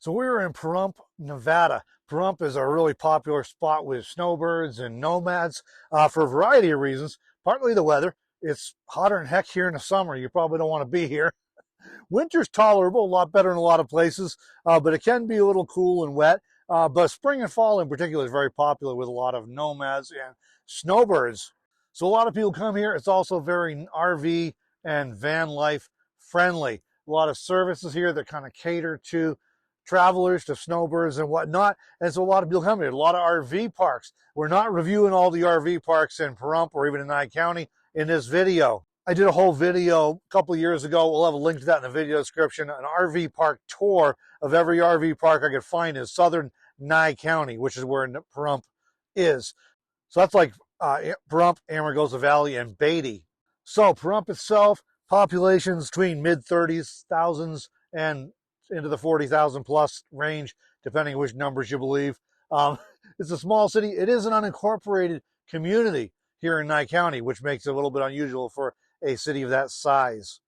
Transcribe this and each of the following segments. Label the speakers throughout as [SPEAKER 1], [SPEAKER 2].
[SPEAKER 1] So we were in Pahrump, Nevada. Pahrump is a really popular spot with snowbirds and nomads for a variety of reasons. Partly the weather. It's hotter than heck here in the summer. You probably don't want to be here. Winter's tolerable, a lot better in a lot of places, but it can be a little cool and wet. But spring and fall in particular is very popular with a lot of nomads and snowbirds. So a lot of people come here. It's also very RV and van life friendly. A lot of services here that kind of cater to travelers, to snowbirds and whatnot. And so a lot of people come here. A lot of RV parks. We're not reviewing all the RV parks in Pahrump or even in Nye County in this video. I did a whole video a couple of years ago. We'll have a link to that in the video description. An RV park tour of every RV park I could find in southern Nye County, which is where Pahrump is. So that's like Pahrump, Amargosa Valley, and Beatty. So Pahrump itself, populations between mid-30s thousands and into the 40,000 plus range, depending on which numbers you believe. It's a small city. It is an unincorporated community here in Nye County, which makes it a little bit unusual for a city of that size.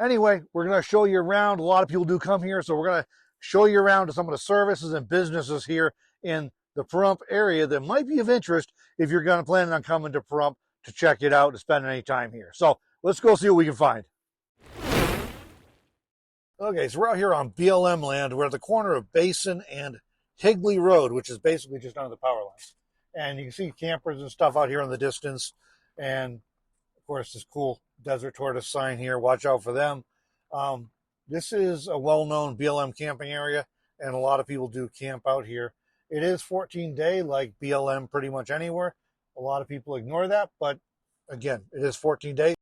[SPEAKER 1] Anyway, we're going to show you around. A lot of people do come here, so we're going to show you around to some of the services and businesses here in the Pahrump area that might be of interest if you're going to plan on coming to Pahrump to check it out and spend any time here. So let's go see what we can find. Okay, so we're out here on BLM land. We're at the corner of Basin and Higley Road, which is basically just under the power lines. And you can see campers and stuff out here in the distance. And of course, this cool desert tortoise sign here. Watch out for them. This is a well-known BLM camping area, and a lot of people do camp out here. It is 14-day, like BLM pretty much anywhere. A lot of people ignore that, but again, it is 14 days.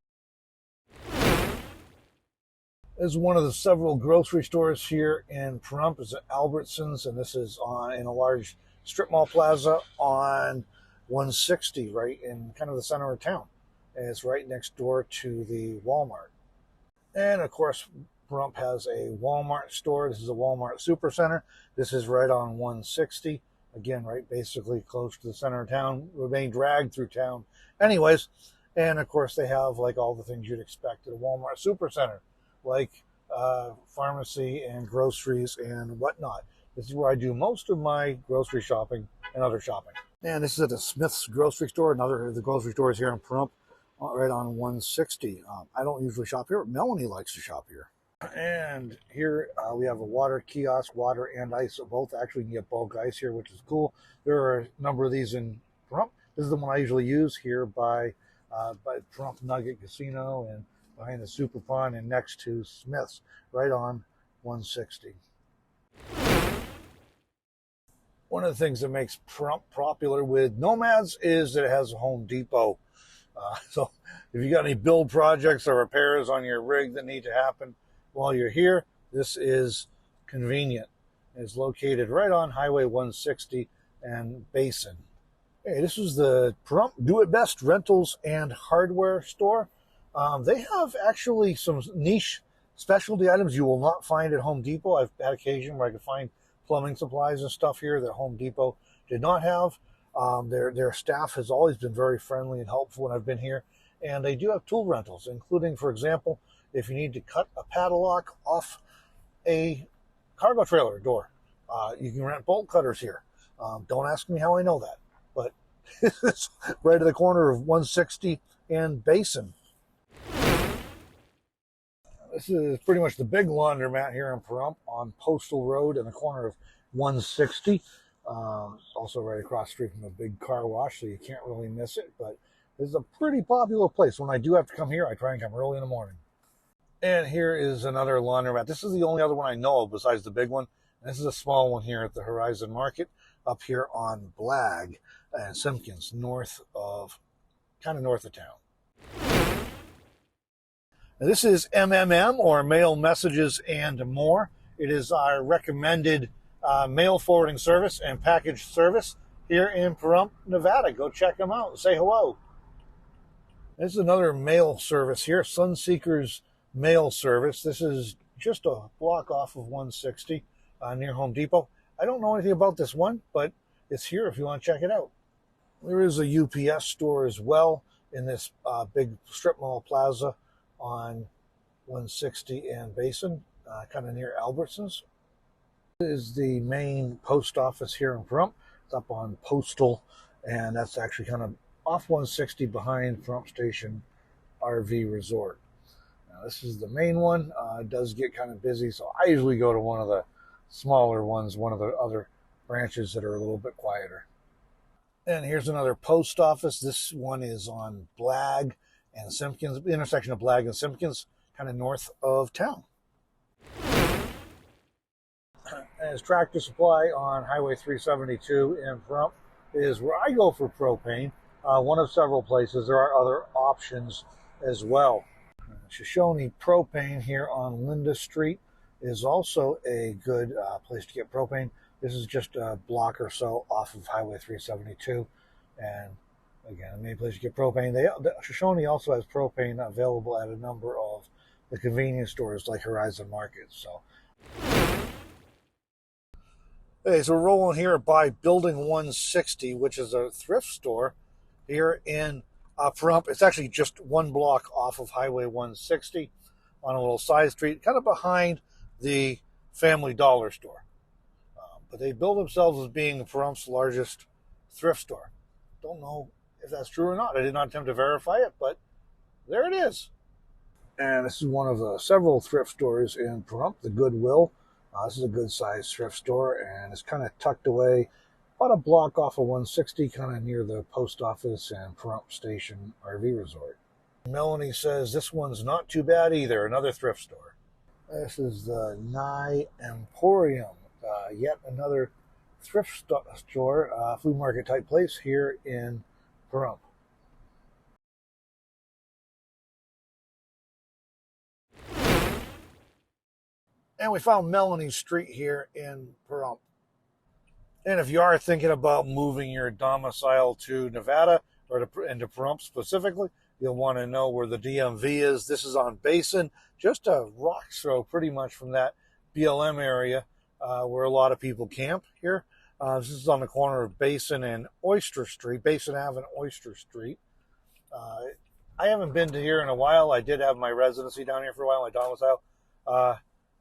[SPEAKER 1] This is one of the several grocery stores here in Pahrump. It's at Albertsons, and this is in a large strip mall plaza on 160, right in kind of the center of town. And it's right next door to the Walmart. And of course, Pahrump has a Walmart store. This is a Walmart Supercenter. This is right on 160. Again, right basically close to the center of town. We're being dragged through town. Anyways, and of course they have like all the things you'd expect at a Walmart Supercenter, like pharmacy and groceries and whatnot. This is where I do most of my grocery shopping and other shopping. And this is at the Smith's grocery store, another of the grocery stores here in Pahrump, right on 160. I don't usually shop here. Melanie likes to shop here. And here we have a water kiosk, water and ice. So both actually can get bulk ice here, which is cool. There are a number of these in Pahrump. This is the one I usually use here by Pahrump Nugget Casino and behind the Super Pond and next to Smith's, right on 160. One of the things that makes Pahrump popular with nomads is that it has a Home Depot. So if you got any build projects or repairs on your rig that need to happen while you're here, this is convenient. It's located right on Highway 160 and Basin. Hey, this is the Pahrump Do It Best Rentals and Hardware store. They have actually some niche specialty items you will not find at Home Depot. I've had occasion where I could find plumbing supplies and stuff here that Home Depot did not have. Their staff has always been very friendly and helpful when I've been here. And they do have tool rentals, including, for example, if you need to cut a padlock off a cargo trailer door. You can rent bolt cutters here. Don't ask me how I know that, but it's right at the corner of 160 and Basin. This is pretty much the big laundromat here in Pahrump on Postal Road in the corner of 160. Also right across the street from a big car wash, so you can't really miss it. But this is a pretty popular place. When I do have to come here, I try and come early in the morning. And here is another laundromat. This is the only other one I know of besides the big one. And this is a small one here at the Horizon Market up here on Blagg and Simpkins, kind of north of town. Now, this is MMM, or Mail Messages and More. It is our recommended mail forwarding service and package service here in Pahrump, Nevada. Go check them out and say hello. This is another mail service here, Sunseeker's Mail Service. This is just a block off of 160 near Home Depot. I don't know anything about this one, but it's here if you want to check it out. There is a UPS store as well in this big strip mall plaza on 160 and Basin, kind of near Albertsons. This is the main post office here in Pahrump. It's up on Postal, and that's actually kind of off 160 behind Pahrump Station RV Resort. Now, this is the main one. It does get kind of busy, so I usually go to one of the smaller ones, one of the other branches that are a little bit quieter. And here's another post office. This one is on Blagg and Simpkins, the intersection of Blagg and Simpkins, kind of north of town. As Tractor Supply on Highway 372 in Pahrump is where I go for propane. One of several places. There are other options as well. Shoshone Propane here on Linda Street is also a good place to get propane. This is just a block or so off of Highway 372. And again, a main place to get propane. Shoshone also has propane available at a number of the convenience stores like Horizon Market. So, hey, so we're rolling here by Building 160, which is a thrift store here in Pahrump. It's actually just one block off of Highway 160 on a little side street, kind of behind the Family Dollar store. But they bill themselves as being Pahrump's largest thrift store. Don't know if that's true or not. I did not attempt to verify it, but there it is. And this is one of the several thrift stores in Pahrump, the Goodwill. This is a good-sized thrift store, and it's kind of tucked away about a block off of 160, kind of near the post office and Pahrump Station RV Resort. Melanie says this one's not too bad either, another thrift store. This is the Nye Emporium, yet another thrift store, flea market type place here in Pahrump. And we found Melanie Street here in Pahrump. And if you are thinking about moving your domicile to Nevada or into Pahrump specifically, you'll want to know where the DMV is. This is on Basin, just a rock's throw pretty much from that BLM area where a lot of people camp here. This is on the corner of Basin and Oyster Street, Basin Ave and Oyster Street. I haven't been to here in a while. I did have my residency down here for a while, my domicile.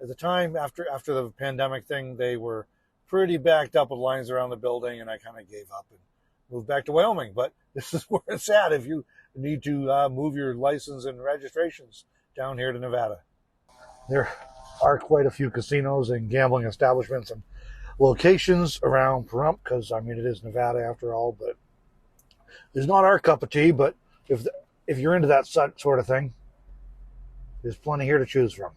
[SPEAKER 1] At the time, after the pandemic thing, they were pretty backed up with lines around the building, and I kind of gave up and moved back to Wyoming. But this is where it's at if you need to move your license and registrations down here to Nevada. There are quite a few casinos and gambling establishments and locations around Pahrump because, I mean, it is Nevada after all, but it's not our cup of tea. But if you're into that sort of thing, there's plenty here to choose from.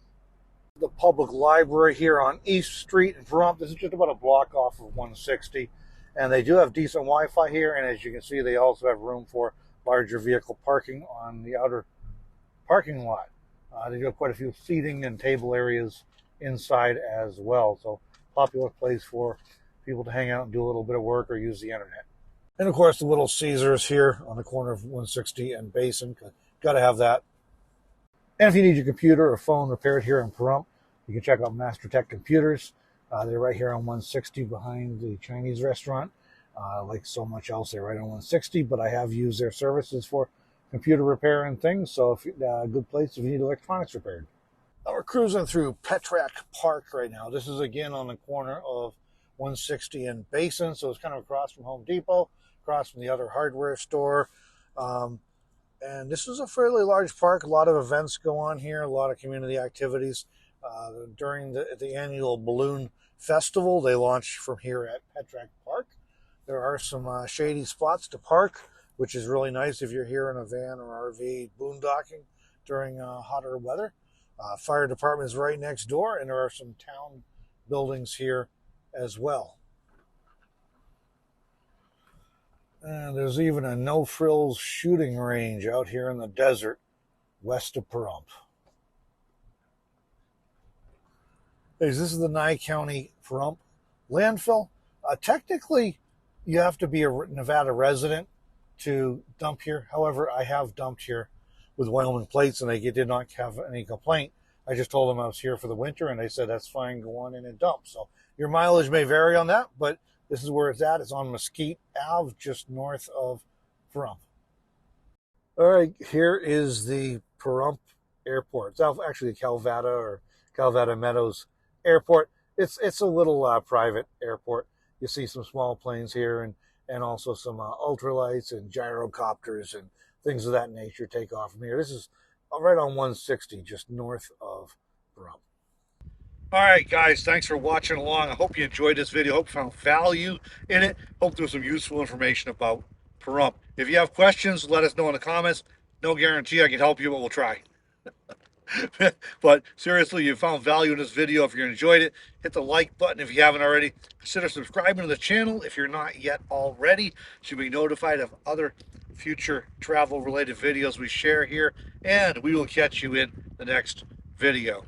[SPEAKER 1] The public library here on East Street in Pahrump. This is just about a block off of 160, and they do have decent Wi-Fi here, and as you can see, they also have room for larger vehicle parking on the outer parking lot. They do have quite a few seating and table areas inside as well, so popular place for people to hang out and do a little bit of work or use the internet. And of course, the Little Caesars here on the corner of 160 and Basin. Got to have that. And if you need your computer or phone repaired here in Pahrump, you can check out Master Tech Computers. They're right here on 160 behind the Chinese restaurant. Like so much else, they're right on 160, but I have used their services for computer repair and things, so if a good place if you need electronics repaired. Now we're cruising through Petrak Park right now. This is again on the corner of 160 and Basin, so it's kind of across from Home Depot, across from the other hardware store. And this is a fairly large park. A lot of events go on here, a lot of community activities. During the annual Balloon Festival, they launch from here at Petrak Park. There are some shady spots to park, which is really nice if you're here in a van or RV boondocking during hotter weather. Fire department is right next door, and there are some town buildings here as well. And there's even a no-frills shooting range out here in the desert west of Pahrump. This is the Nye County Pahrump landfill. Technically, you have to be a Nevada resident to dump here. However, I have dumped here with Wyoming plates, and they did not have any complaint. I just told them I was here for the winter, and they said, that's fine, go on in and dump. So your mileage may vary on that, but this is where it's at. It's on Mesquite Ave, just north of Pahrump. All right, here is the Pahrump Airport. It's actually Calvada or Calvada Meadows Airport. it's a little private airport. You see some small planes here, and also some ultralights and gyrocopters and things of that nature take off from here. This is right on 160, just north of Pahrump. All right, guys, thanks for watching along. I hope you enjoyed this video. Hope you found value in it. Hope there was some useful information about Pahrump. If you have questions, let us know in the comments. No guarantee I can help you, but we'll try. But seriously, you found value in this video. If you enjoyed it, hit the like button if you haven't already. Consider subscribing to the channel if you're not yet already, so you'll be notified of other future travel related videos we share here, and we will catch you in the next video.